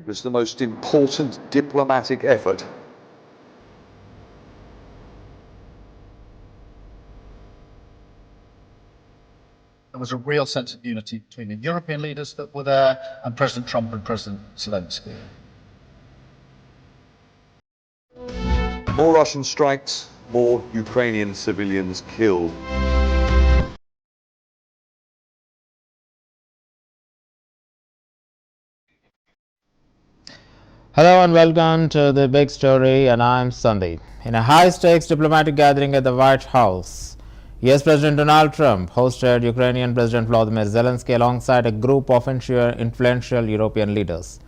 was the most important diplomatic effort. There was a real sense of unity between the European leaders that were there and President Trump and President Zelenskyy. More Russian strikes, more Ukrainian civilians killed. Hello and welcome to the big story, and I'm Sandeep. In a high-stakes diplomatic gathering at the White House, US President Donald Trump hosted Ukrainian President Volodymyr Zelenskyy alongside a group of influential European leaders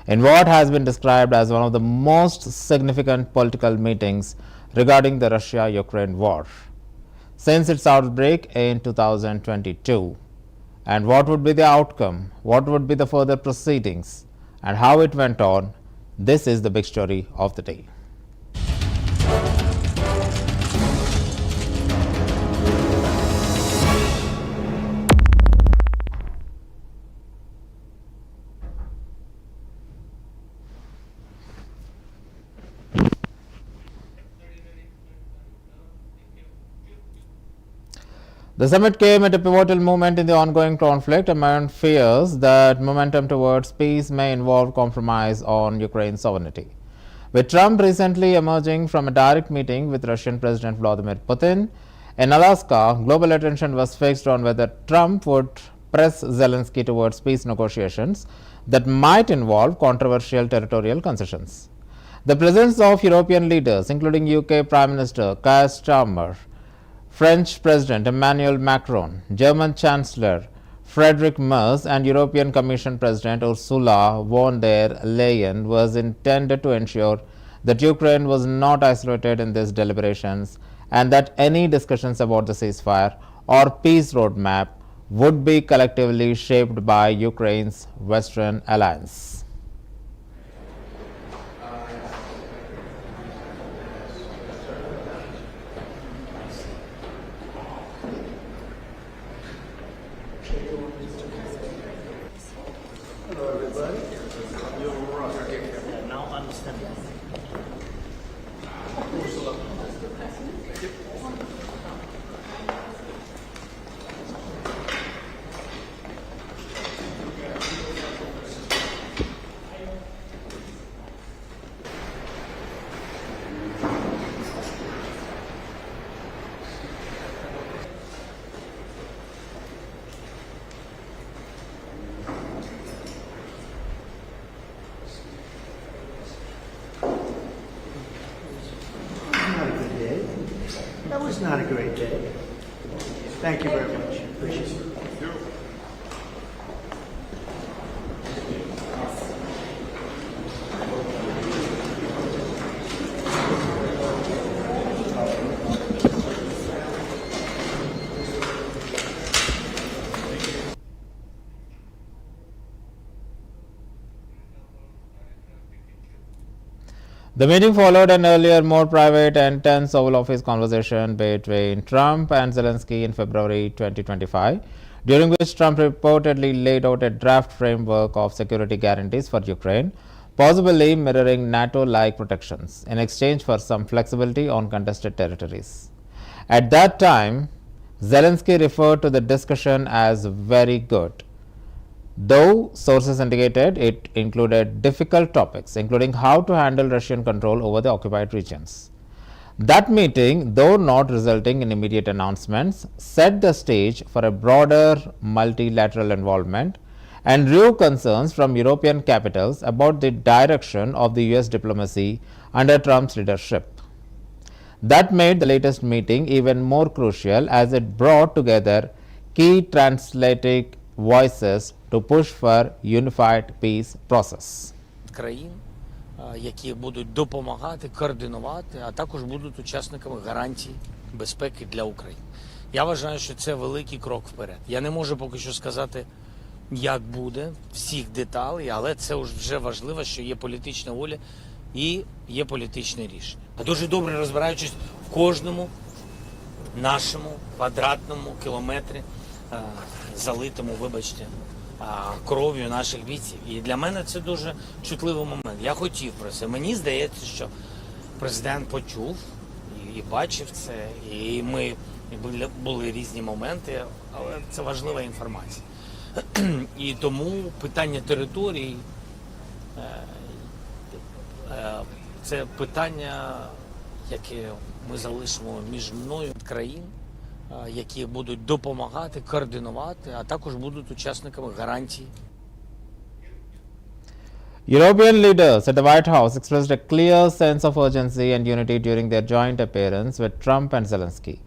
in what has been described as one of the most significant political meetings regarding the Russia-Ukraine war since its outbreak in 2022. And what would be the outcome? What would be the further proceedings? And how it went on? This is the big story of the day. The summit came at a pivotal moment in the ongoing conflict amid fears that momentum towards peace may involve compromise on Ukraine's sovereignty. With Trump recently emerging from a direct meeting with Russian President Vladimir Putin in Alaska, global attention was fixed on whether Trump would press Zelenskyy towards peace negotiations that might involve controversial territorial concessions. The presence of European leaders, including UK Prime Minister Keir Starmer, French President Emmanuel Macron, German Chancellor Friedrich Merz, and European Commission President Ursula von der Leyen was intended to ensure that Ukraine was not isolated in these deliberations and that any discussions about the ceasefire or peace roadmap would be collectively shaped by Ukraine's Western alliance. That was not a great day. Thank you very much. Appreciate it. The meeting followed an earlier, more private and tense Oval Office conversation between Trump and Zelenskyy in February 2025, during which Trump reportedly laid out a draft framework of security guarantees for Ukraine, possibly mirroring NATO-like protections in exchange for some flexibility on contested territories. At that time, Zelenskyy referred to the discussion as very good, though sources indicated it included difficult topics, including how to handle Russian control over the occupied regions. That meeting, though not resulting in immediate announcements, set the stage for a broader multilateral involvement and drew concerns from European capitals about the direction of the US diplomacy under Trump's leadership. That made the latest meeting even more crucial as it brought together key transatlantic voices to push for unified peace process. Країн, які будуть допомагати, координувати, а також будуть учасниками гарантій безпеки для України. Я вважаю, що це великий крок вперед. Я не можу поки що сказати, як буде, всіх деталей, але це вже важливо, що є політична воля і є політичне рішення. Дуже добре розбираючись в кожному нашому квадратному кілометрі, залитому, вибачте, кров'ю наших бійців. І для мене це дуже чутливий момент. Я хотів про це. Мені здається, що президент почув і бачив це, і були різні моменти, але це важлива інформація. І тому питання територій це питання, яке ми залишимо між мною країн, які будуть допомагати, координувати, а також будуть учасниками гарантій. European leaders at the White House expressed a clear sense of urgency and unity during their joint appearance with Trump and Zelenskyy.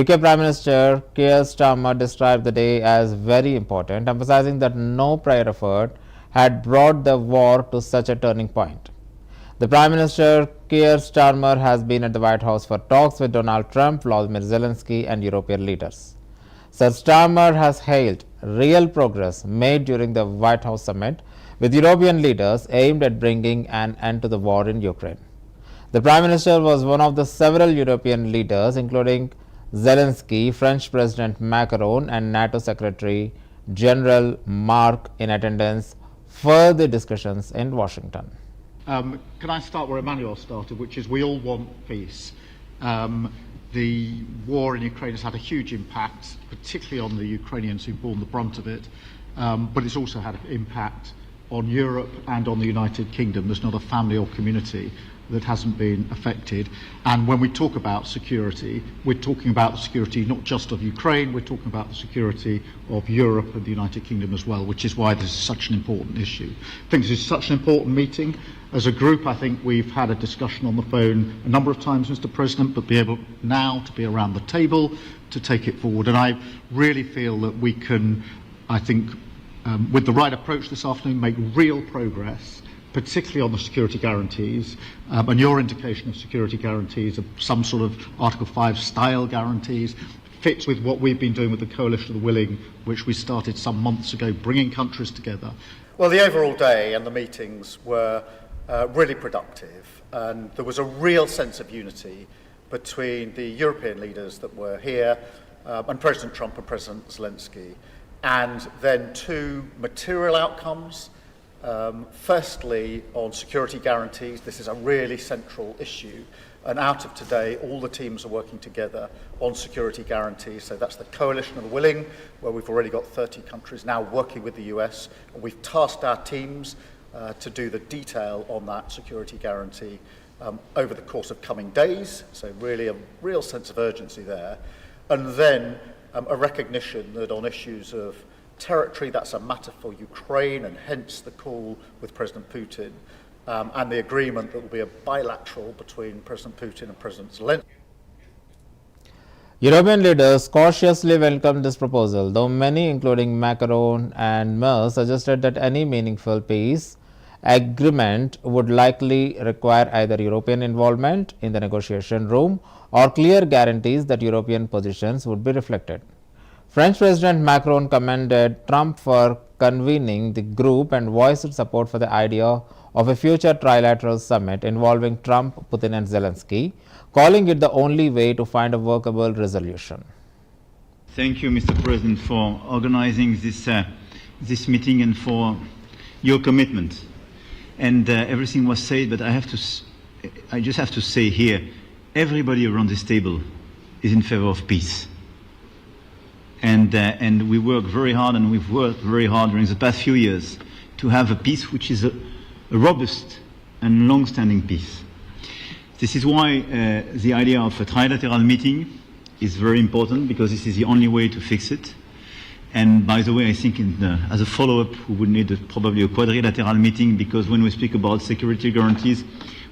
UK Prime Minister Keir Starmer described the day as very important, emphasizing that no prior effort had brought the war to such a turning point. The Prime Minister Keir Starmer has been at the White House for talks with Donald Trump, Volodymyr Zelenskyy and European leaders. Sir Starmer has hailed real progress made during the White House summit with European leaders aimed at bringing an end to the war in Ukraine. The Prime Minister was one of the several European leaders, including Zelenskyy, French President Macron and NATO Secretary General Mark, in attendance for the discussions in Washington. Can I start where Emmanuel started, which is we all want peace. The war in Ukraine has had a huge impact, particularly on the Ukrainians who've borne the brunt of it, but it's also had an impact on Europe and on the United Kingdom. There's not a family or community that hasn't been affected. And when we talk about security, we're talking about the security not just of Ukraine, we're talking about the security of Europe and the United Kingdom as well, which is why this is such an important issue. I think this is such an important meeting. As a group, I think we've had a discussion on the phone a number of times, Mr. President, but be able now to be around the table to take it forward. And I really feel that we can, I think, with the right approach this afternoon, make real progress, particularly on the security guarantees, and your indication of security guarantees, of some sort of Article 5 style guarantees, fits with what we've been doing with the Coalition of the Willing, which we started some months ago, bringing countries together. Well, the overall day and the meetings were really productive, and there was a real sense of unity between the European leaders that were here and President Trump and President Zelenskyy, and then two material outcomes. Firstly, on security guarantees, this is a really central issue, and out of today, all the teams are working together on security guarantees. So that's the Coalition of the Willing, where we've already got 30 countries now working with the US, and we've tasked our teams to do the detail on that security guarantee over the course of coming days. So really a real sense of urgency there. And then a recognition that on issues of territory, that's a matter for Ukraine, and hence the call with President Putin, and the agreement that will be a bilateral between President Putin and President Zelenskyy. European leaders cautiously welcomed this proposal, though many, including Macron and Merz, suggested that any meaningful peace agreement would likely require either European involvement in the negotiation room or clear guarantees that European positions would be reflected. French President Macron commended Trump for convening the group and voiced support for the idea of a future trilateral summit involving Trump, Putin and Zelenskyy, calling it the only way to find a workable resolution. Thank you, Mr. President, for organizing this meeting and for your commitment. And everything was said, but I just have to say here, everybody around this table is in favor of peace. And we work very hard, and we've worked very hard during the past few years to have a peace which is a robust and long-standing peace. This is why the idea of a trilateral meeting is very important, because this is the only way to fix it. And by the way, I think as a follow-up, we would need probably a quadrilateral meeting, because when we speak about security guarantees,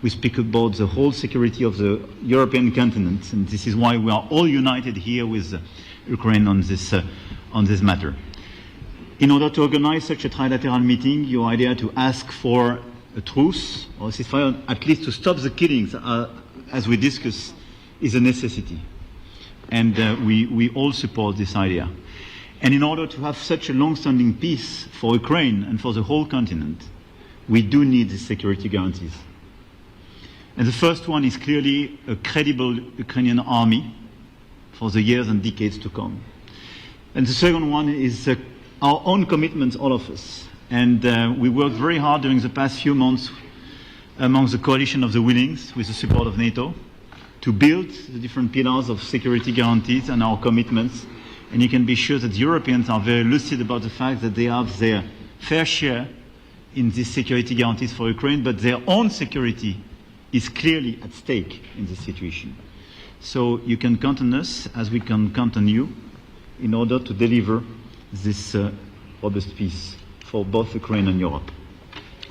we speak about the whole security of the European continent. And this is why we are all united here with Ukraine on this matter. In order to organize such a trilateral meeting, your idea to ask for a truce or ceasefire, at least to stop the killings, as we discussed, is a necessity. And we all support this idea. And in order to have such a long-standing peace for Ukraine and for the whole continent, we do need these security guarantees. And the first one is clearly a credible Ukrainian army for the years and decades to come. And the second one is our own commitments, all of us. And we worked very hard during the past few months amongst the coalition of the willings with the support of NATO to build the different pillars of security guarantees and our commitments. And you can be sure that Europeans are very lucid about the fact that they have their fair share in these security guarantees for Ukraine, but their own security is clearly at stake in this situation. So you can count on us, as we can count on you, in order to deliver this robust peace for both Ukraine and Europe.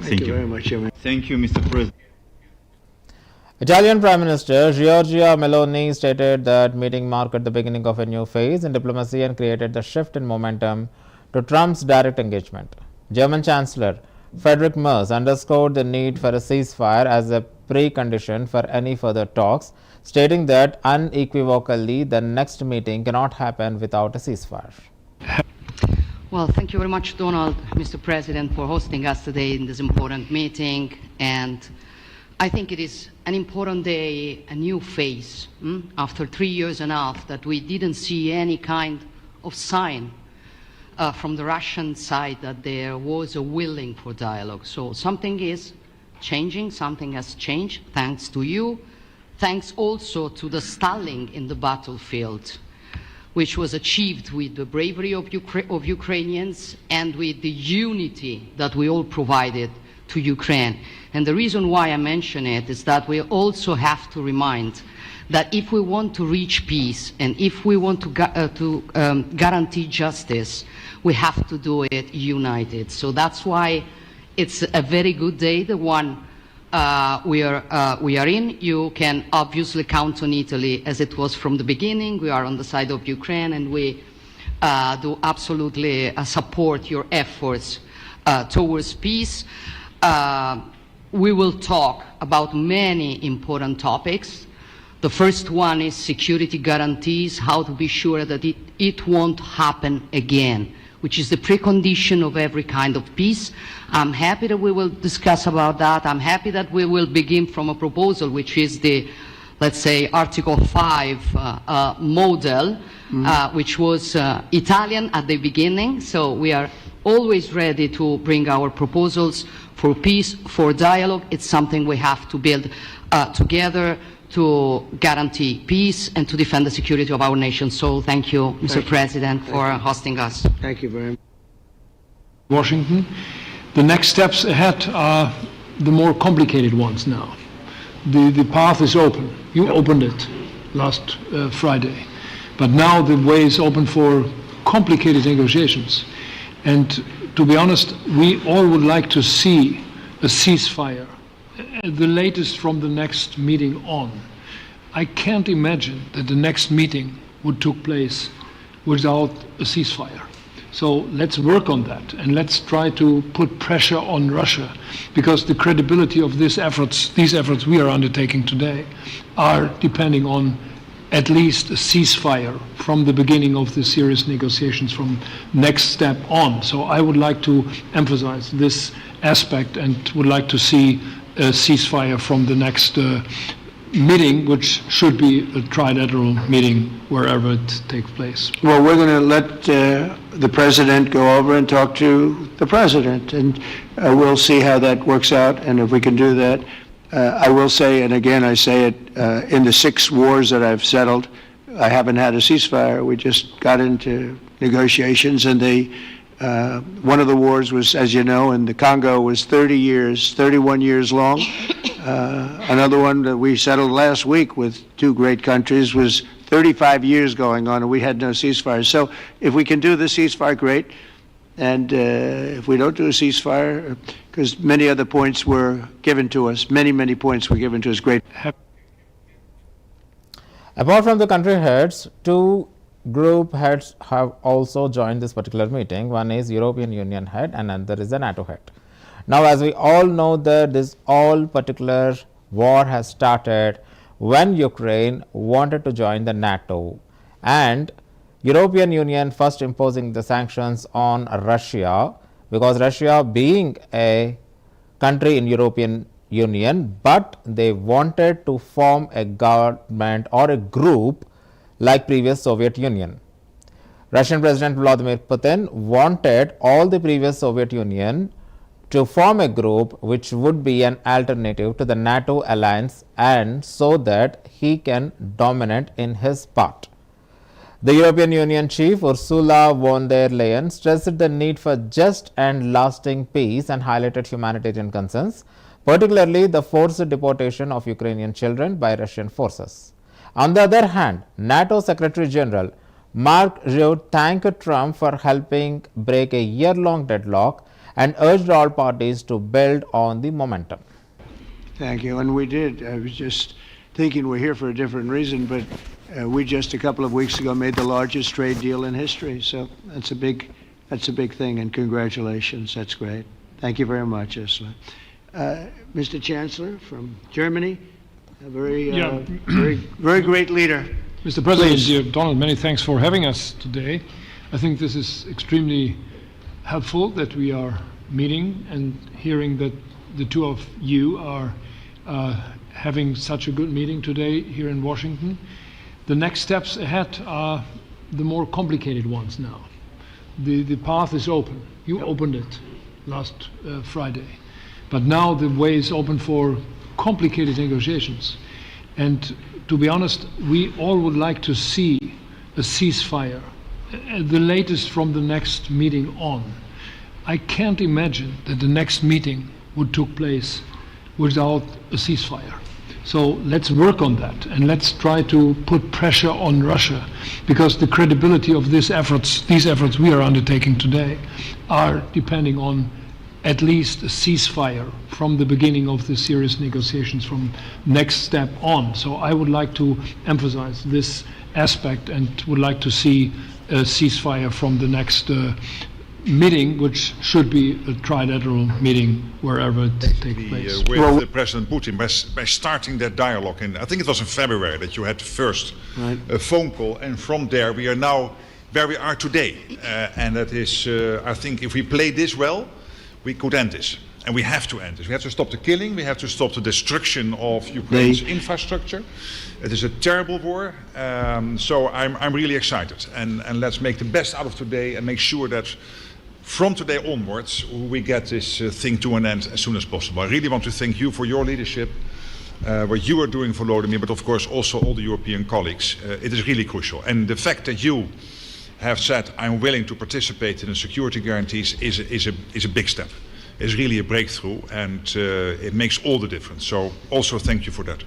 Thank you very much, Chairman. Thank you, Mr. President. Italian Prime Minister Giorgia Meloni stated that meeting marked the beginning of a new phase in diplomacy and created the shift in momentum to Trump's direct engagement. German Chancellor Friedrich Merz underscored the need for a ceasefire as a precondition for any further talks, stating that unequivocally the next meeting cannot happen without a ceasefire. Well, thank you very much, Donald, Mr. President, for hosting us today in this important meeting. And I think it is an important day, a new phase, after 3 years and a half that we didn't see any kind of sign from the Russian side that there was a willing for dialogue. So something is changing, something has changed, thanks to you, thanks also to the stalling in the battlefield, which was achieved with the bravery of Ukrainians and with the unity that we all provided to Ukraine. And the reason why I mention it is that we also have to remind that if we want to reach peace and if we want to guarantee justice, we have to do it united. So that's why it's a very good day, the one we are in. You can obviously count on Italy as it was from the beginning. We are on the side of Ukraine, and we do absolutely support your efforts towards peace. We will talk about many important topics. The first one is security guarantees, how to be sure that it won't happen again, which is the precondition of every kind of peace. I'm happy that we will discuss about that. I'm happy that we will begin from a proposal, which is the, let's say, Article 5 model, which was Italian at the beginning. So we are always ready to bring our proposals for peace, for dialogue. It's something we have to build together to guarantee peace and to defend the security of our nation. So thank you, Mr. President, for hosting us. Thank you very much. Washington. The next steps ahead are the more complicated ones now. The path is open. You opened it last Friday. But now the way is open for complicated negotiations. And to be honest, we all would like to see a ceasefire, the latest from the next meeting on. I can't imagine that the next meeting would take place without a ceasefire. So let's work on that, and let's try to put pressure on Russia, because the credibility of these efforts we are undertaking today are depending on at least a ceasefire from the beginning of the serious negotiations from next step on. So I would like to emphasize this aspect and would like to see a ceasefire from the next meeting, which should be a trilateral meeting wherever it takes place. Well, we're going to let the president go over and talk to the president, and we'll see how that works out, and if we can do that. I will say, and again I say it, in the 6 wars that I've settled, I haven't had a ceasefire. We just got into negotiations, and one of the wars was, as you know, in the Congo was 31 years long. Another one that we settled last week with 2 great countries was 35 years going on, and we had no ceasefire. So if we can do the ceasefire, great. And if we don't do a ceasefire, because many other points were given to us, many points were given to us, great. Apart from the country heads, 2 group heads have also joined this particular meeting. One is European Union head and another is the NATO head. Now, as we all know that this all particular war has started when Ukraine wanted to join the NATO, and European Union first imposing the sanctions on Russia, because Russia being a country in European Union, but they wanted to form a government or a group like previous Soviet Union. Russian President Vladimir Putin wanted all the previous Soviet Union to form a group which would be an alternative to the NATO alliance, and so that he can dominate in his part. The European Union chief Ursula von der Leyen stressed the need for just and lasting peace and highlighted humanitarian concerns, particularly the forced deportation of Ukrainian children by Russian forces. On the other hand, NATO Secretary General Mark Rutte thanked Trump for helping break a year-long deadlock and urged all parties to build on the momentum. Thank you, and we did. I was just thinking we're here for a different reason, but we just a couple of weeks ago made the largest trade deal in history. So that's a big thing, and congratulations. That's great. Thank you very much, Ursula. Mr. Chancellor from Germany, a very great leader. Mr. President, dear Donald, many thanks for having us today. I think this is extremely helpful that we are meeting and hearing that the two of you are having such a good meeting today here in Washington. The next steps ahead are the more complicated ones now. The path is open. You opened it last Friday. But now the way is open for complicated negotiations. And to be honest, we all would like to see a ceasefire, the latest from the next meeting on. I can't imagine that the next meeting would take place without a ceasefire. So let's work on that, and let's try to put pressure on Russia, because the credibility of these efforts we are undertaking today are depending on at least a ceasefire from the beginning of the serious negotiations from next step on. So I would like to emphasize this aspect and would like to see a ceasefire from the next meeting, which should be a trilateral meeting wherever it takes place. With President Putin by starting that dialogue, and I think it was in February that you had the first phone call, and from there we are now where we are today, and that is, I think, if we play this well, we could end this, and we have to end this. We have to stop the killing, we have to stop the destruction of Ukraine's infrastructure. It is a terrible war, so I'm really excited, and let's make the best out of today and make sure that from today onwards we get this thing to an end as soon as possible. I really want to thank you for your leadership, what you are doing for Volodymyr, but of course also all the European colleagues. It is really crucial, and the fact that you have said I'm willing to participate in the security guarantees is a big step. It's really a breakthrough, and it makes all the difference. So also thank you for that.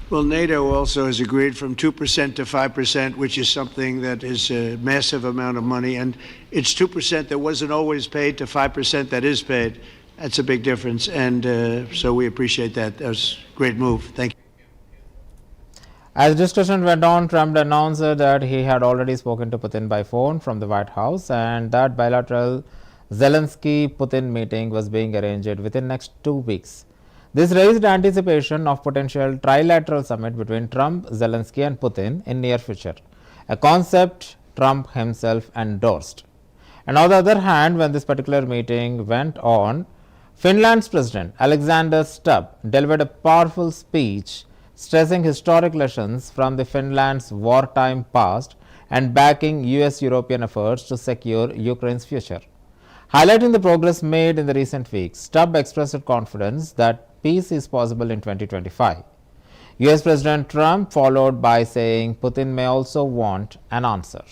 Well, NATO also has agreed from 2% to 5%, which is something that is a massive amount of money, and it's 2% that wasn't always paid to 5% that is paid. That's a big difference, and so we appreciate that. That was a great move. Thank you. As discussion went on, Trump announced that he had already spoken to Putin by phone from the White House, and that bilateral Zelenskyy-Putin meeting was being arranged within next 2 weeks. This raised anticipation of potential trilateral summit between Trump, Zelenskyy and Putin in near future, a concept Trump himself endorsed. And on the other hand, when this particular meeting went on, Finland's President Alexander Stubb delivered a powerful speech stressing historic lessons from the Finland's wartime past and backing US-European efforts to secure Ukraine's future. Highlighting the progress made in the recent weeks, Stubb expressed confidence that peace is possible in 2025. US President Trump followed by saying Putin may also want an answer.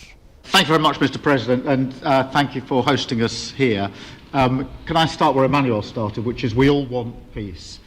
Thank you very much, Mr. President, and thank you for hosting us here. Can I start where Emmanuel started, which is we all want peace.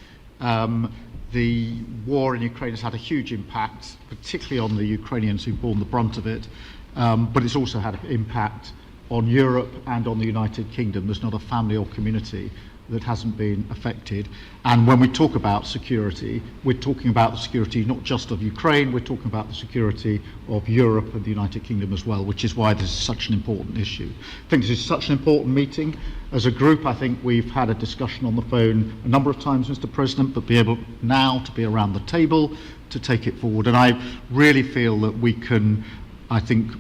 The war in Ukraine has had a huge impact, particularly on the Ukrainians who've borne the brunt of it, but it's also had an impact on Europe and on the United Kingdom. There's not a family or community that hasn't been affected. And when we talk about security, we're talking about the security not just of Ukraine, we're talking about the security of Europe and the United Kingdom as well, which is why this is such an important issue. I think this is such an important meeting. As a group, I think we've had a discussion on the phone a number of times, Mr. President, but be able now to be around the table to take it forward. And I really feel that we can, I think,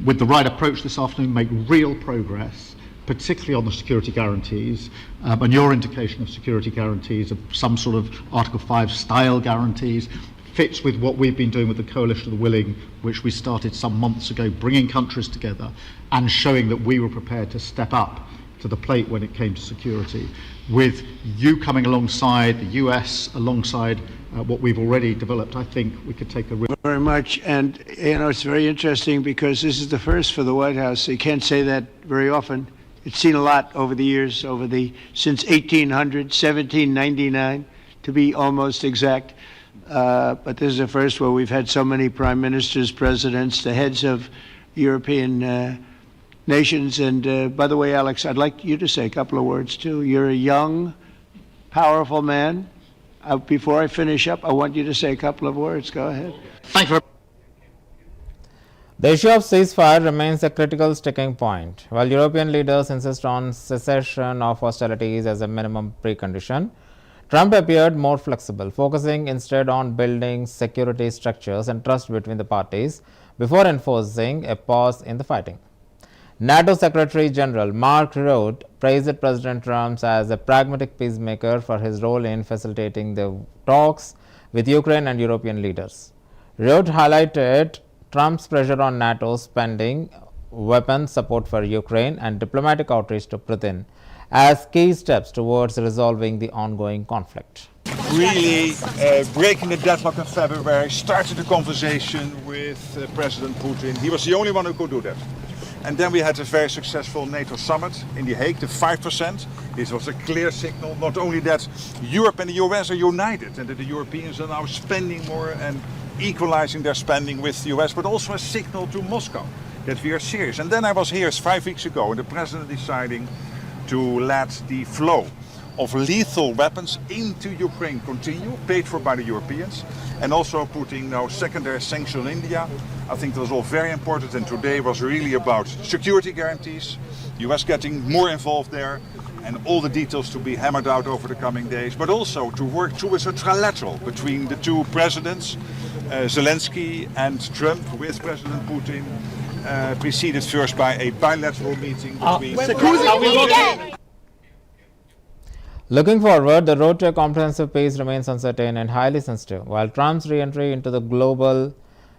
with the right approach this afternoon, make real progress, particularly on the security guarantees, and your indication of security guarantees of some sort of Article 5 style guarantees fits with what we've been doing with the Coalition of the Willing, which we started some months ago, bringing countries together and showing that we were prepared to step up to the plate when it came to security, with you coming alongside, the US alongside what we've already developed. I think we could take a real... Very much, and it's very interesting because this is the first for the White House. You can't say that very often. It's seen a lot over the years, since 1800, 1799, to be almost exact. But this is the first where we've had so many prime ministers, presidents, the heads of European nations. And by the way, Alex, I'd like you to say a couple of words too. You're a young, powerful man. Before I finish up, I want you to say a couple of words. Go ahead. Thank you. The issue of ceasefire remains a critical sticking point. While European leaders insist on cessation of hostilities as a minimum precondition, Trump appeared more flexible, focusing instead on building security structures and trust between the parties before enforcing a pause in the fighting. NATO Secretary General Mark Rutte praised President Trump as a pragmatic peacemaker for his role in facilitating the talks with Ukraine and European leaders. Rutte highlighted Trump's pressure on NATO spending, weapons support for Ukraine, and diplomatic outreach to Putin as key steps towards resolving the ongoing conflict. Really breaking the deadlock in February, started a conversation with President Putin. He was the only one who could do that. And then we had a very successful NATO summit in The Hague, the 5%. This was a clear signal, not only that Europe and the US are united and that the Europeans are now spending more and equalizing their spending with the US, but also a signal to Moscow that we are serious. And then I was here 5 weeks ago and the president deciding to let the flow of lethal weapons into Ukraine continue, paid for by the Europeans, and also putting now secondary sanctions on India. I think that was all very important, and today was really about security guarantees, the US getting more involved there, and all the details to be hammered out over the coming days, but also to work towards a trilateral between the two presidents, Zelenskyy and Trump, with President Putin, preceded first by a bilateral meeting between... Looking forward, the road to a comprehensive peace remains uncertain and highly sensitive. While Trump's re-entry into the global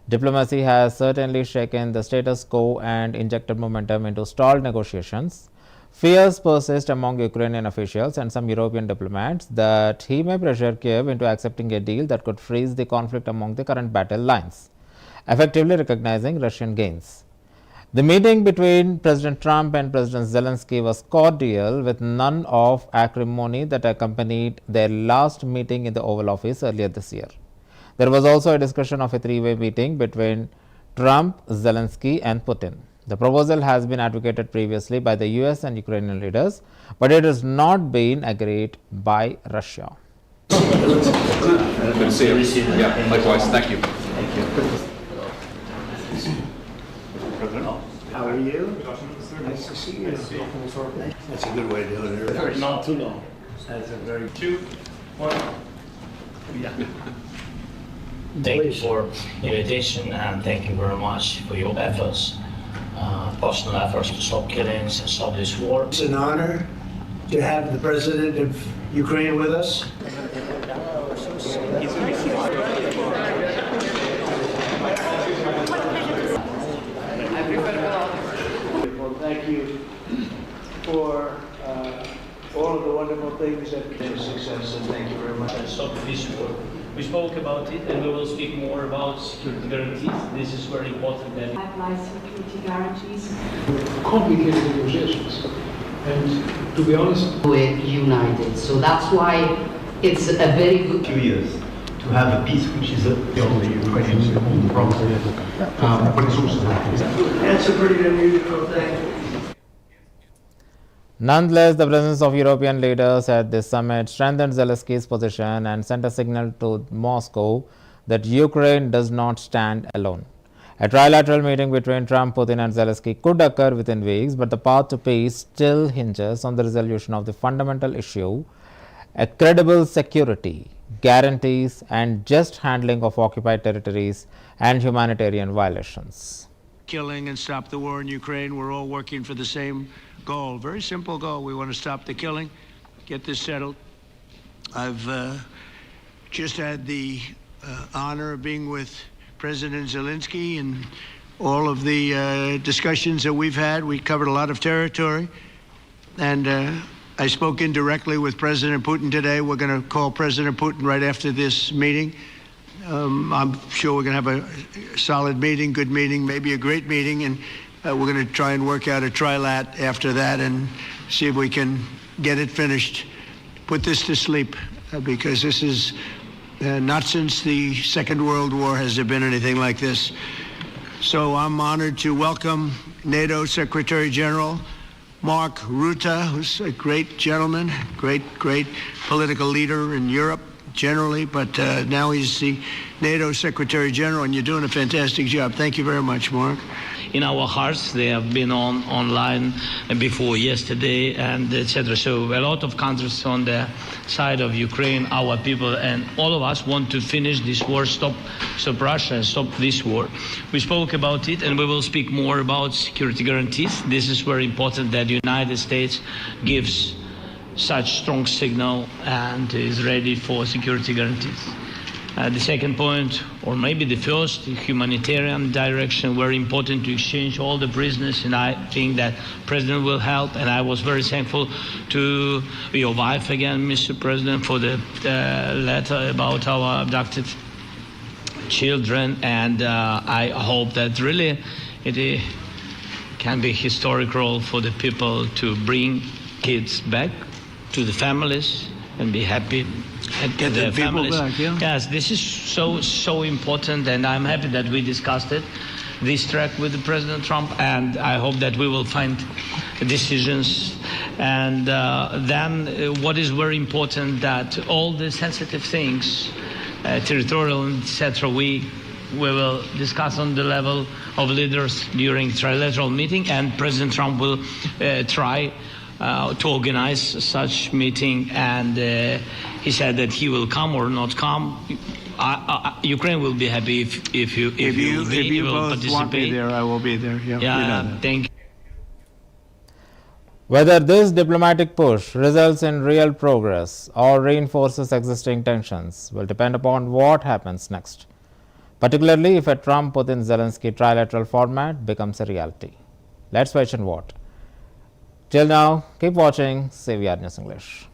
diplomacy has certainly shaken the status quo and injected momentum into stalled negotiations, fears persist among Ukrainian officials and some European diplomats that he may pressure Kiev into accepting a deal that could freeze the conflict among the current battle lines, effectively recognizing Russian gains. The meeting between President Trump and President Zelenskyy was cordial, with none of acrimony that accompanied their last meeting in the Oval Office earlier this year. There was also a discussion of a three-way meeting between Trump, Zelenskyy and Putin. The proposal has been advocated previously by the US and Ukrainian leaders, but it has not been agreed by Russia. Good to see you. Yeah, likewise. Thank you. Thank you. How are you? Nice to see you. That's a good way to do it. Not too long. That's a very... 2, 1. Yeah. Thank you for the invitation and thank you very much for your efforts, personal efforts to stop killings and stop this war. It's an honor to have the President of Ukraine with us. Thank you for all of the wonderful things that made success, and thank you very much. Stop this war. We spoke about it and we will speak more about security guarantees. This is very important. Pipeline security guarantees. Complicated negotiations. And to be honest, We're united. So that's why it's a very good... 2 years to have a peace which is the only Ukrainians who own the problem. But it's also That's a pretty unusual thing. Nonetheless, the presence of European leaders at this summit strengthened Zelenskyy's position and sent a signal to Moscow that Ukraine does not stand alone. A trilateral meeting between Trump, Putin and Zelenskyy could occur within weeks, but the path to peace still hinges on the resolution of the fundamental issue: a credible security, guarantees and just handling of occupied territories and humanitarian violations. Killing and stop the war in Ukraine. We're all working for the same goal. Very simple goal. We want to stop the killing, get this settled. I've just had the honor of being with President Zelenskyy and all of the discussions that we've had. We covered a lot of territory, and I spoke indirectly with President Putin today. We're going to call President Putin right after this meeting. I'm sure we're going to have a solid meeting, good meeting, maybe a great meeting, and we're going to try and work out a trilat after that and see if we can get it finished, put this to sleep, because this is not since the Second World War has there been anything like this. So I'm honored to welcome NATO Secretary General Mark Rutte, who's a great gentleman, great political leader in Europe generally, but now he's the NATO Secretary General, and you're doing a fantastic job. Thank you very much, Mark. In our hearts, they have been online before yesterday, and etc. So a lot of countries on the side of Ukraine, our people, and all of us want to finish this war, stop Russia, and stop this war. We spoke about it, and we will speak more about security guarantees. This is very important that the United States gives such strong signal and is ready for security guarantees. The second point, or maybe the first, humanitarian direction, very important to exchange all the prisoners, and I think that President will help, and I was very thankful to your wife again, Mr. President, for the letter about our abducted children, and I hope that really it can be a historic role for the people to bring kids back to the families and be happy and get their families back, yeah. Yes, this is so important, and I'm happy that we discussed this track with President Trump, and I hope that we will find decisions. And then what is very important, that all the sensitive things, territorial, etc., we will discuss on the level of leaders during trilateral meeting, and President Trump will try to organize such meeting, and he said that he will come or not come. Ukraine will be happy if you will both participate. Want me there, I will be there. Yeah, yeah, thank you. Whether this diplomatic push results in real progress or reinforces existing tensions will depend upon what happens next, particularly if a Trump-Putin-Zelenskyy trilateral format becomes a reality. Let's wait and watch. Till now, keep watching CVR News English.